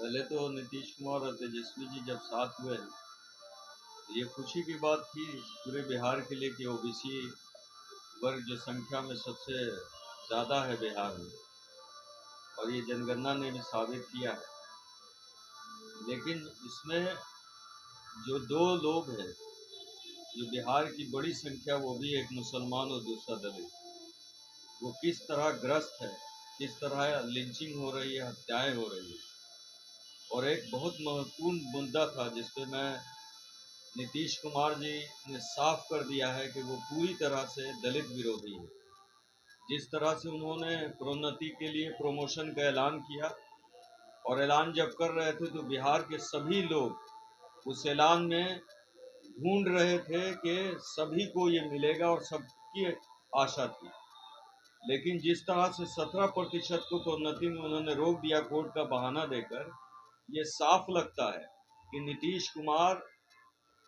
पहले तो नीतीश कुमार और तेजस्वी जी जब साथ हुए तो ये खुशी की बात थी पूरे बिहार के लिए कि ओबीसी वर्ग जो संख्या में सबसे ज़्यादा है बिहार में, और ये जनगणना ने भी साबित किया है। लेकिन इसमें जो दो लोग हैं, जो बिहार की बड़ी संख्या, वो भी एक मुसलमान और दूसरा दलित, वो किस तरह ग्रस्त है, किस तरह लिंचिंग हो रही है, हत्याएं हो रही है। और एक बहुत महत्वपूर्ण मुद्दा था जिस पे मैं नीतीश कुमार जी ने साफ कर दिया है कि वो पूरी तरह से दलित विरोधी है। जिस तरह से उन्होंने प्रोन्नति के लिए प्रमोशन का ऐलान किया, और ऐलान जब कर रहे थे तो बिहार के सभी लोग उस ऐलान में ढूंढ रहे थे कि सभी को ये मिलेगा और सबकी आशा थी। लेकिन जिस तरह से 17% को प्रोन्नति में उन्होंने रोक दिया कोर्ट का बहाना देकर, ये साफ लगता है कि नीतीश कुमार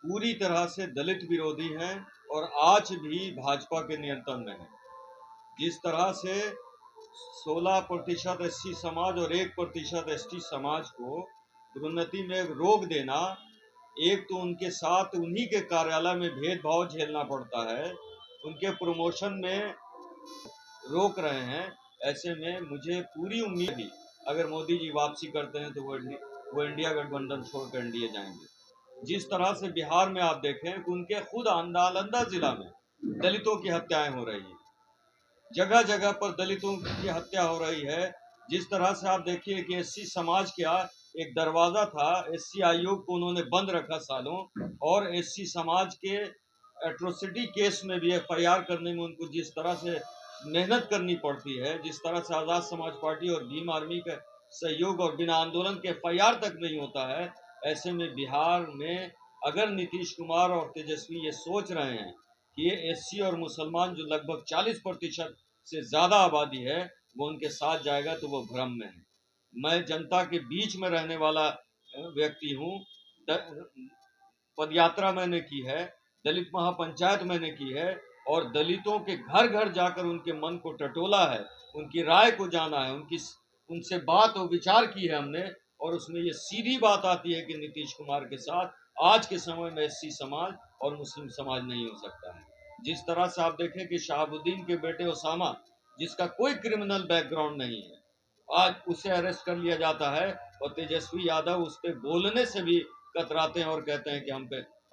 पूरी तरह से दलित विरोधी हैं और आज भी भाजपा के नियंत्रण में है। जिस तरह से 16% एससी समाज और 1% एसटी समाज को प्रोन्नति में रोक देना, एक तो उनके साथ उन्हीं के कार्यालय में भेदभाव झेलना पड़ता है, उनके प्रमोशन में रोक रहे हैं। ऐसे में मुझे पूरी उम्मीद है अगर मोदी जी वापसी करते हैं तो वो इंडिया गठबंधन छोड़कर एनडीए जाएंगे। जिस तरह से बिहार में आप देखें कि उनके खुद नालंदा जिला में दलितों की हत्याएं हो रही है, जगह जगह पर दलितों की हत्या हो रही है। जिस तरह से आप देखिए कि एससी समाज का एक दरवाजा था, एससी आयोग को उन्होंने बंद रखा सालों, और एससी समाज के एट्रोसिटी केस में भी एफआईआर करने में उनको जिस तरह से मेहनत करनी पड़ती है, जिस तरह से आज़ाद समाज पार्टी और भीम आर्मी का सहयोग और बिना आंदोलन के एफआईआर तक नहीं होता है। ऐसे में बिहार में अगर नीतीश कुमार और तेजस्वी ये सोच रहे हैं कि ये एससी और मुसलमान जो लगभग 40% से ज़्यादा आबादी है वो उनके साथ जाएगा, तो वो भ्रम में है। मैं जनता के बीच में रहने वाला व्यक्ति हूँ। पदयात्रा मैंने की है, दलित महापंचायत मैंने की है, और दलितों के घर घर जाकर उनके मन को टटोला है, उनकी राय को जाना है, उनसे बात और विचार की है हमने। और उसमें ये सीधी बात आती है कि नीतीश कुमार के साथ आज के समय में एससी समाज और मुस्लिम समाज नहीं हो सकता है। जिस तरह से आप देखें कि शहाबुद्दीन के बेटे ओसामा, जिसका कोई क्रिमिनल बैकग्राउंड नहीं है, आज उसे अरेस्ट कर लिया जाता है, और तेजस्वी यादव उस पर बोलने से भी कतराते हैं और कहते हैं कि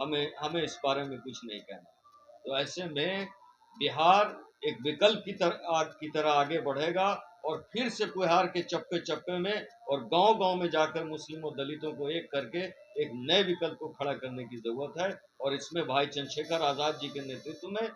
हमें हमें इस बारे में कुछ नहीं कहना। तो ऐसे में बिहार एक विकल्प की तरह आगे बढ़ेगा, और फिर से कुहार के चप्पे चप्पे में और गांव गांव में जाकर मुस्लिम और दलितों को एक करके एक नए विकल्प को खड़ा करने की जरूरत है। और इसमें भाई चंद्रशेखर आज़ाद जी के नेतृत्व में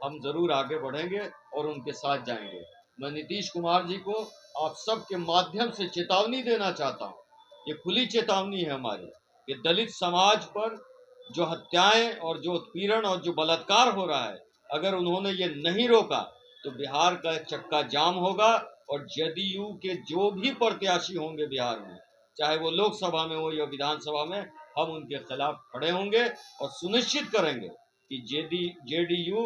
हम जरूर आगे बढ़ेंगे और उनके साथ जाएंगे। मैं नीतीश कुमार जी को आप सबके माध्यम से चेतावनी देना चाहता हूँ, ये खुली चेतावनी है हमारी, कि दलित समाज पर जो हत्याएं और जो उत्पीड़न और जो बलात्कार हो रहा है, अगर उन्होंने ये नहीं रोका तो बिहार का चक्का जाम होगा। और जदयू के जो भी प्रत्याशी होंगे बिहार में, चाहे वो लोकसभा में हो या विधानसभा में, हम उनके खिलाफ खड़े होंगे और सुनिश्चित करेंगे कि जेडीयू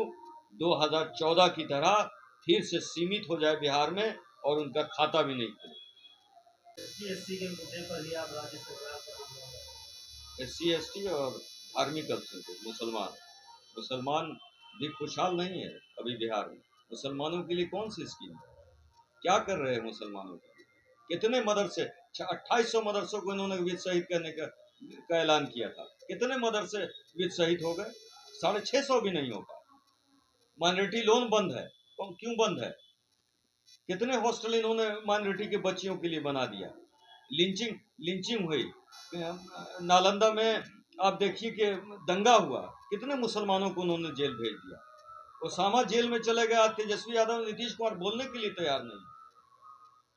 2014 की तरह फिर से सीमित हो जाए बिहार में और उनका खाता भी नहीं खुले। एससी के मुद्दे पर ही आप राज्य सरकार पर एससी एसटी और धार्मिक अल्पसंख्यक मुसलमान भी खुशहाल नहीं है अभी बिहार में। मुसलमानों के लिए कौन सी स्कीम है, क्या कर रहे हैं मुसलमानों के लिए? कितने मदरसे, 2800 मदरसों को इन्होंने विद शहीद करने का ऐलान किया था, कितने मदरसे विद शहीद हो गए? 650 भी नहीं हो पाए। माइनॉरिटी लोन बंद है, क्यों बंद है? कितने हॉस्टल इन्होंने माइनॉरिटी के बच्चियों के लिए बना दिया। लिंचिंग हुई नालंदा में, आप देखिए कि दंगा हुआ, कितने मुसलमानों को उन्होंने जेल भेज दिया। ओसामा जेल में चले गया, तेजस्वी यादव नीतीश कुमार बोलने के लिए तैयार नहीं।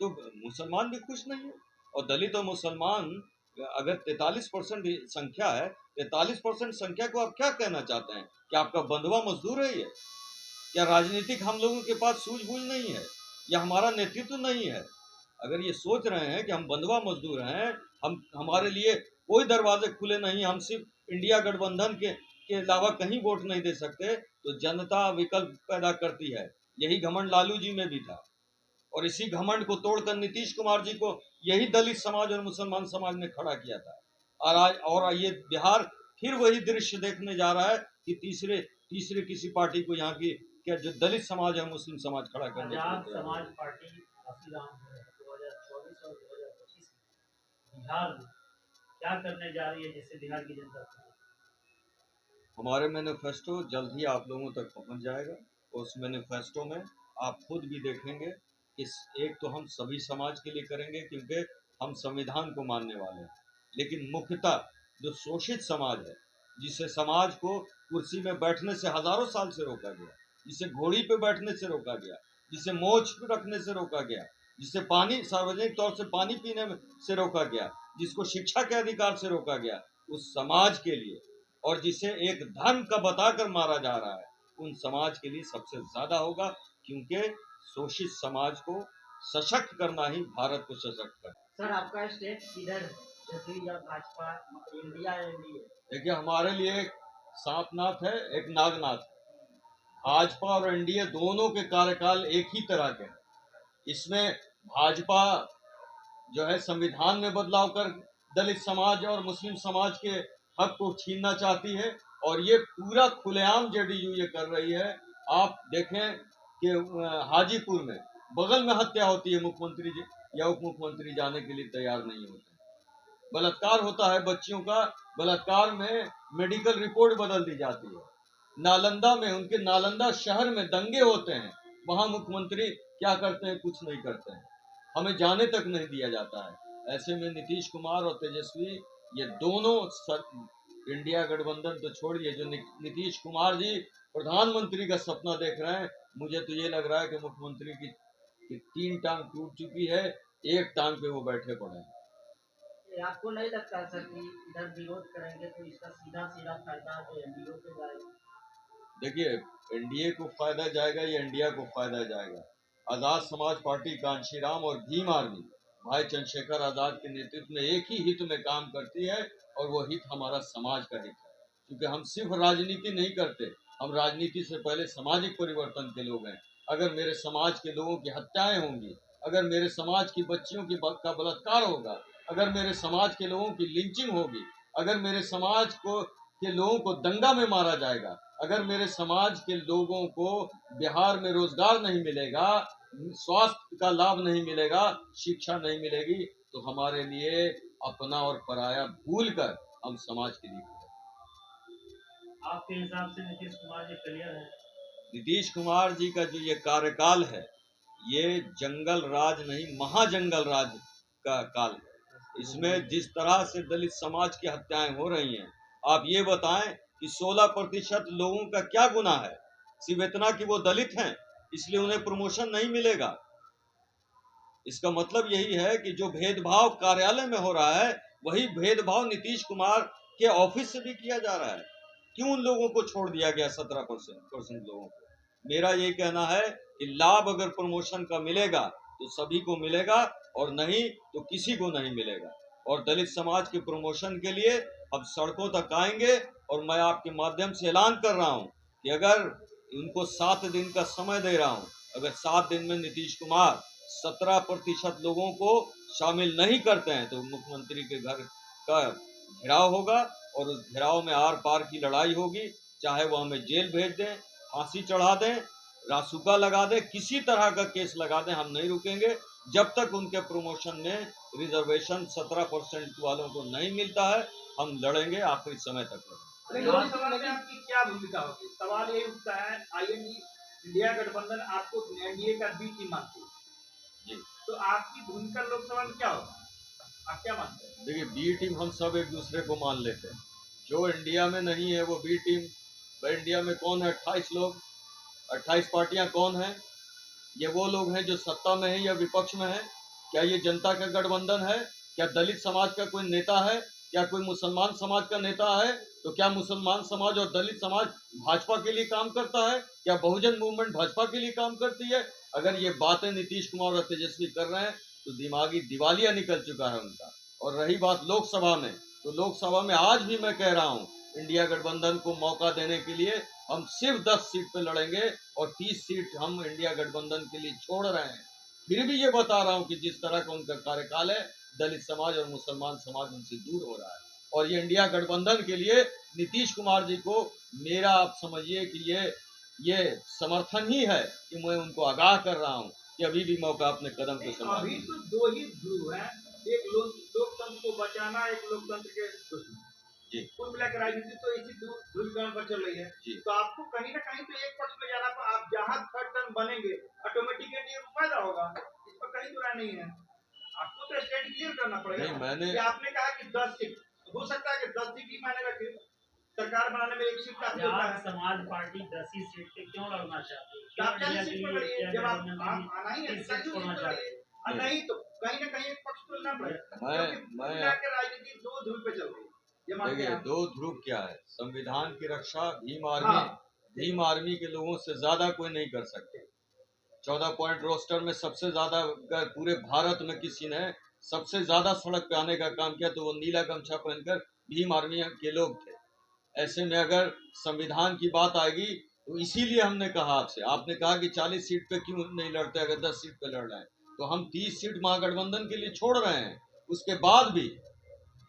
तो मुसलमान भी खुश नहीं है। और दलित और मुसलमान अगर 43% संख्या है, 43% संख्या को आप क्या कहना चाहते हैं? कि आपका बंधुआ मजदूर है ये? क्या राजनीतिक हम लोगों के पास सूझबूझ नहीं है, या हमारा नेतृत्व नहीं है? अगर ये सोच रहे हैं कि हम बंधुआ मजदूर हैं, हमारे लिए कोई दरवाजे खुले नहीं, हम सिर्फ इंडिया गठबंधन के अलावा कहीं वोट नहीं दे सकते, तो जनता विकल्प पैदा करती है। यही घमंड लालू जी में भी था, और इसी घमंड को तोड़कर नीतीश कुमार जी को यही दलित समाज और मुसलमान समाज ने खड़ा किया था। और ये बिहार फिर वही दृश्य देखने जा रहा है कि तीसरे तीसरे किसी पार्टी को यहाँ की क्या जो दलित समाज है मुस्लिम समाज खड़ा करने के लिए आजाद तैयार है। समाज पार्टी काफी नाम है 2024 और 2025 में बिहार में क्या करने जा रही है जिससे बिहार की जनता खुश हो? हमारे मैनिफेस्टो जल्द ही आप लोगों तक पहुंच जाएगा। उस मैनिफेस्टो में आप खुद भी देखेंगे इस एक तो हम सभी समाज के लिए करेंगे क्योंकि हम संविधान को मानने वाले हैं, लेकिन मुख्यतः जो शोषित समाज है, जिसे समाज को कुर्सी में बैठने से हजारों साल से रोका गया, जिसे घोड़ी पे बैठने से रोका गया, जिसे मोछ पे रखने से रोका गया, जिसे पानी सार्वजनिक तौर से पानी पीने से रोका गया, जिसको शिक्षा के अधिकार से रोका गया, उस समाज के लिए, और जिसे एक धर्म का बताकर मारा जा रहा है, उन समाज के लिए सबसे ज्यादा होगा, क्योंकि शोषित समाज को सशक्त करना ही भारत को सशक्त करना। सर आपका स्टेट किधर है? जदयू या भाजपा, इंडिया या एनडीए? देखिए हमारे लिए एक सांपनाथ है, एक नागनाथ है। भाजपा और एनडीए दोनों के कार्यकाल एक ही तरह के हैं। इसमें भाजपा जो है संविधान में बदलाव कर दलित समाज और मुस्लिम समाज के हक को छीनना चाहती है, और ये पूरा खुलेआम जेडीयू ये कर रही है। आप देखें कि हाजीपुर में बगल में हत्या होती है, मुख्यमंत्री जी या उप मुख्यमंत्री जाने के लिए तैयार नहीं होते। बलात्कार होता है बच्चियों का, बलात्कार में मेडिकल रिपोर्ट बदल दी जाती है। नालंदा में, उनके नालंदा शहर में दंगे होते हैं, वहां मुख्यमंत्री क्या करते हैं? कुछ नहीं करते हैं, हमें जाने तक नहीं दिया जाता है। ऐसे में नीतीश कुमार और तेजस्वी ये दोनों इंडिया गठबंधन तो छोड़िए, जो नीतीश कुमार जी प्रधानमंत्री का सपना देख रहे हैं, मुझे तो ये लग रहा है कि मुख्यमंत्री की 3 टांग टूट चुकी है, एक टांग पे वो बैठे पड़े हैं। आपको नहीं लगता सर कि इधर विरोध करेंगे तो इसका सीधा सीधा फायदा तो एनडीए को जाएगा? देखिए एनडीए को फायदा जाएगा या इंडिया को फायदा जाएगा। आजाद समाज पार्टी, कांशीराम और भीम आर्मी भाई चंद्रशेखर आजाद के नेतृत्व में एक ही हित में काम करती है, और वो हित हमारा समाज का हित है। क्योंकि हम सिर्फ राजनीति नहीं करते, हम राजनीति से पहले सामाजिक परिवर्तन के लोग हैं। अगर मेरे समाज के लोगों की हत्याएं होंगी, अगर मेरे समाज की बच्चियों का बलात्कार होगा, अगर मेरे समाज के लोगों की लिंचिंग होगी, अगर मेरे समाज के लोगों को दंगा में मारा जाएगा, अगर मेरे समाज के लोगों को बिहार में रोजगार नहीं मिलेगा, स्वास्थ्य का लाभ नहीं मिलेगा, शिक्षा नहीं मिलेगी, तो हमारे लिए अपना और पराया भूलकर हम समाज के लिए खड़े। आपके हिसाब से नीतीश कुमार जी क्लियर है? नीतीश कुमार जी का जो ये कार्यकाल है, ये जंगल राज नहीं, महाजंगल राज का काल है। इसमें जिस तरह से दलित समाज की हत्याएं हो रही हैं, आप ये बताएं कि 16% लोगों का क्या गुनाह है? सिर्फ इतना कि वो दलित हैं इसलिए उन्हें प्रमोशन नहीं मिलेगा। इसका मतलब यही है कि जो भेदभाव कार्यालय में हो रहा है, वही भेदभाव नीतीश कुमार के ऑफिस से भी किया जा रहा है। क्यों उन लोगों को छोड़ दिया गया 17% लोगों को? मेरा यही कहना है कि लाभ अगर प्रमोशन का मिलेगा तो सभी को मिलेगा, और नहीं तो किसी को नहीं मिलेगा। और दलित समाज के प्रमोशन के लिए अब सड़कों तक आएंगे, और मैं आपके माध्यम से ऐलान कर रहा हूं कि अगर उनको 7 दिन का समय दे रहा हूं, अगर 7 दिन में नीतीश कुमार 17% लोगों को शामिल नहीं करते हैं तो मुख्यमंत्री के घर का घेराव होगा, और उस घेराव में आर पार की लड़ाई होगी। चाहे वो हमें जेल भेज दें, फांसी चढ़ा दें, रासुका लगा दें, किसी तरह का केस लगा दें, हम नहीं रुकेंगे जब तक उनके प्रमोशन में रिजर्वेशन 17% वालों को नहीं मिलता है। हम लड़ेंगे, आखिरी समय तक लड़ेंगे। लोकसभा में आपकी क्या भूमिका होगी? सवाल ये उठता है, आईएनडी इंडिया गठबंधन आपको एनडीए का बी टीम मानती है जी, तो आपकी भूमिका लोकसभा में क्या होगा? आप क्या मानते हैं? देखिए बी टीम हम सब एक दूसरे को मान लेते हैं। जो इंडिया में नहीं है वो बी टीम। इंडिया में कौन है? 28 लोग, 28 पार्टियां कौन है? ये वो लोग हैं जो सत्ता में है या विपक्ष में है। क्या ये जनता का गठबंधन है? क्या दलित समाज का कोई नेता है? क्या कोई मुसलमान समाज का नेता है? तो क्या मुसलमान समाज और दलित समाज भाजपा के लिए काम करता है? क्या बहुजन मूवमेंट भाजपा के लिए काम करती है? अगर ये बातें नीतीश कुमार और तेजस्वी कर रहे हैं तो दिमागी दिवालिया निकल चुका है उनका। और रही बात लोकसभा में, तो लोकसभा में आज भी मैं कह रहा हूँ, इंडिया गठबंधन को मौका देने के लिए हम सिर्फ 10 सीट पे लड़ेंगे, और 30 सीट हम इंडिया गठबंधन के लिए छोड़ रहे हैं। फिर भी ये बता रहा हूं कि जिस तरह का उनका कार्यकाल है, दलित समाज और मुसलमान समाज उनसे दूर हो रहा है। और ये इंडिया गठबंधन के लिए नीतीश कुमार जी को मेरा, आप समझिए कि ये समर्थन ही है कि मैं उनको आगाह कर रहा हूं कि अभी भी मौका अपने कदम पे अभी संभालिए। तो दो ही ध्रुव हैं, एक लोकतंत्र को बचाना, एक लोकतंत्र के दुश्मन। जी कुल मिलाकर राजनीति तो इसी ध्रुवीकरण पर चल रही है। जी तो आपको कहीं ना कहीं तो एक पक्ष में जाना, आप जहां थर्ड टर्म बनेंगे ऑटोमेटिक एनडीए को फायदा होगा, इस पर कहीं बुरा नहीं है। आपको तो स्टैंड क्लियर करना पड़ेगा नहीं, ना। मैंने कि आपने कहा कि 10 सीट हो सकता है कि 10 सीट ही मायने रखे, सरकार बनाने में एक सीट काफी होता आजाद है। समाज पार्टी 10 ही सीट पे क्यों लड़ना चाहती है? तो क्यों आप 40 इंडिया के सीट पर लिए लड़िए, इंडिया जब गठबंधन के आप आना ही है 30 तो 40 सीट सीट छोड़ना पर चाहती लड़िए, है? और नहीं तो कहीं ना कहीं एक पक्ष को लेना पड़ेगा, मैं क्योंकि कुल मैं मिलाकर राजनीति दो ध्रुव पे चल रही है, ये मानते देखिए, हैं आप? दो ध्रुव क्या है, संविधान की रक्षा हाँ। भीम आर्मी के लोगों से ज्यादा कोई नहीं कर सकते। 14 पॉइंट रोस्टर में सबसे ज्यादा, अगर पूरे भारत में किसी ने सबसे ज्यादा सड़क पे आने का काम किया तो वो नीला गमछा पहनकर भीम आर्मी के लोग थे। ऐसे में अगर संविधान की बात आएगी तो इसीलिए हमने कहा आपसे, आपने कहा कि 40 सीट पे क्यों नहीं लड़ते, अगर 10 सीट पे लड़ रहे हैं तो हम 30 सीट महागठबंधन के लिए छोड़ रहे हैं उसके बाद भी।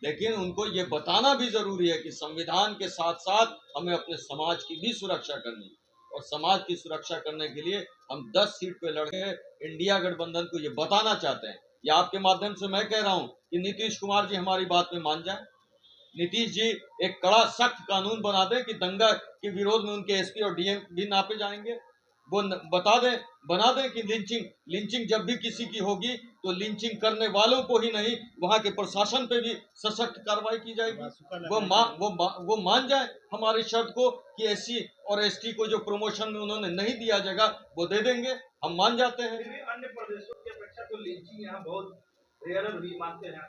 लेकिन उनको ये बताना भी जरूरी है कि संविधान के साथ साथ हमें अपने समाज की भी सुरक्षा करनी है, और समाज की सुरक्षा करने के लिए हम 10 सीट पे लड़के इंडिया गठबंधन को ये बताना चाहते हैं। या आपके माध्यम से मैं कह रहा हूं कि नीतीश कुमार जी हमारी बात में मान जाए। नीतीश जी एक कड़ा सख्त कानून बना दें कि दंगा के विरोध में उनके एसपी और डीएम भी नापे जाएंगे। वो बता दें, बना दें कि लिंचिंग जब भी किसी की होगी तो लिंचिंग करने वालों को ही नहीं, वहां के प्रशासन पे भी सशक्त कार्रवाई की जाएगी। वो मान जाए हमारी शर्त को कि एससी और एसटी को जो प्रमोशन में उन्होंने नहीं दिया जगह वो दे देंगे, हम मान जाते हैं। फिर भी अन्य प्रदेशों की अपेक्षा तो लिंचिंग यहाँ बहुत रेयर हुई, मानते हैं।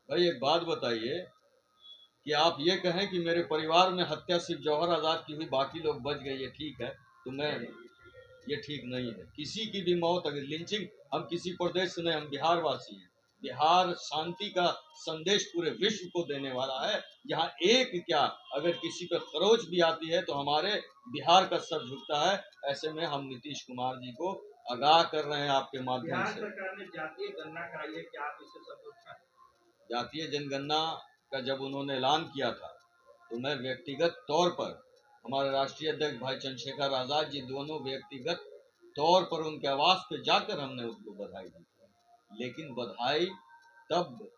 भाई एक बात बताइए कि आप ये कहें कि मेरे परिवार में हत्या सिर्फ जौहर आजाद की हुई, बाकी लोग बच गए, ये ठीक है? तो मैं, ये ठीक नहीं है। किसी की भी मौत, अगर लिंचिंग, हम किसी प्रदेश से नहीं, हम बिहार वासी हैं। बिहार शांति का संदेश पूरे विश्व को देने वाला है। यहाँ एक क्या, अगर किसी पर खरोच भी आती है तो हमारे बिहार का सर झुकता है। ऐसे में हम नीतीश कुमार जी को आगाह कर रहे हैं आपके माध्यम बिहार से। सरकार ने जातीय गणना कराई है, क्या आप इससे संतुष्ट हैं? जातीय जनगणना का जब उन्होंने ऐलान किया था तो मैं व्यक्तिगत तौर पर, हमारे राष्ट्रीय अध्यक्ष भाई चंद्रशेखर आजाद जी, दोनों व्यक्तिगत तौर पर उनके आवास पे जाकर हमने उसको बधाई दी। लेकिन बधाई तब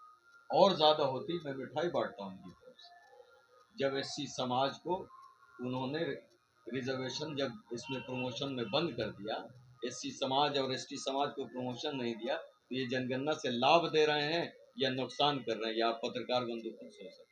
और ज्यादा होती, मैं मिठाई बांटता हूँ उनकी तरफ से, जब एससी समाज को उन्होंने रिजर्वेशन, जब इसमें प्रमोशन में बंद कर दिया, एससी समाज और एसटी समाज को प्रमोशन नहीं दिया, तो ये जनगणना से लाभ दे रहे हैं या नुकसान कर रहे हैं, या आप पत्रकार बंधु खुद सोच सकते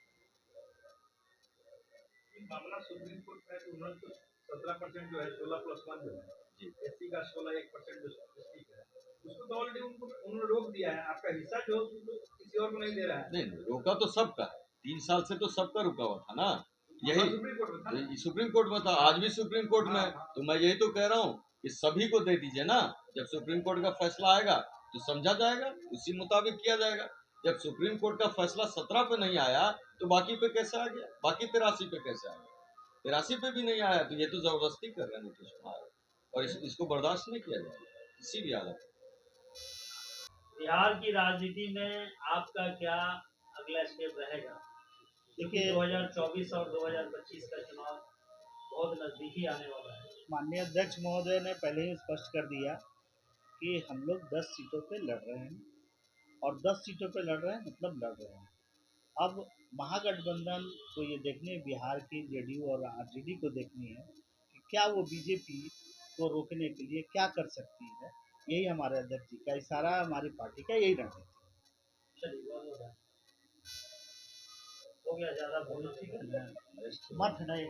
ये मामला सुप्रीम कोर्ट में है, तो उन्होंने तो 17% जो है 16+1 जो है जी। एससी का 16% जो एसटी का है, उसको तो ऑलरेडी उन्होंने रोक दिया है। आपका हिस्सा जो तो किसी और को नहीं दे रहा है। नहीं, रोका तो सबका है, 3 साल से तो सबका रुका हुआ था ना। हाँ, सुप्रीम कोर्ट में था ना। यही सुप्रीम कोर्ट में था, आज भी सुप्रीम कोर्ट में है। तो मैं यही तो कह रहा हूँ कि सभी को दे दीजिए ना। जब सुप्रीम कोर्ट का फैसला आएगा तो समझा जाएगा, उसी मुताबिक किया जाएगा। जब सुप्रीम कोर्ट का फैसला 17 पे नहीं आया तो बाकी पे कैसे आ गया, बाकी 83 पे कैसे आ गया? 83 पे भी नहीं आया, तो ये तो जबरदस्ती कर रहे हैं नीतीश कुमार, और इसको बर्दाश्त नहीं किया जाएगा किसी भी हालत में। बिहार की राजनीति में आपका क्या अगला स्टेप रहेगा? देखिए 2024 और 2025 का चुनाव बहुत नजदीकी आने वाला है। माननीय अध्यक्ष महोदय ने पहले ही स्पष्ट कर दिया कि हम लोग 10 सीटों पे लड़ रहे हैं, और 10 सीटों पे लड़ रहे हैं मतलब लड़ रहे हैं। अब महागठबंधन को ये देखनी, बिहार की जेडीयू और आरजेडी को देखनी है कि क्या वो बीजेपी को रोकने के लिए क्या कर सकती है। यही हमारे अध्यक्ष जी का इशारा, हमारी पार्टी का यही रणनीति। चलिए बहुत हो गया, ज़्यादा बोलना ठीक है, मत नहीं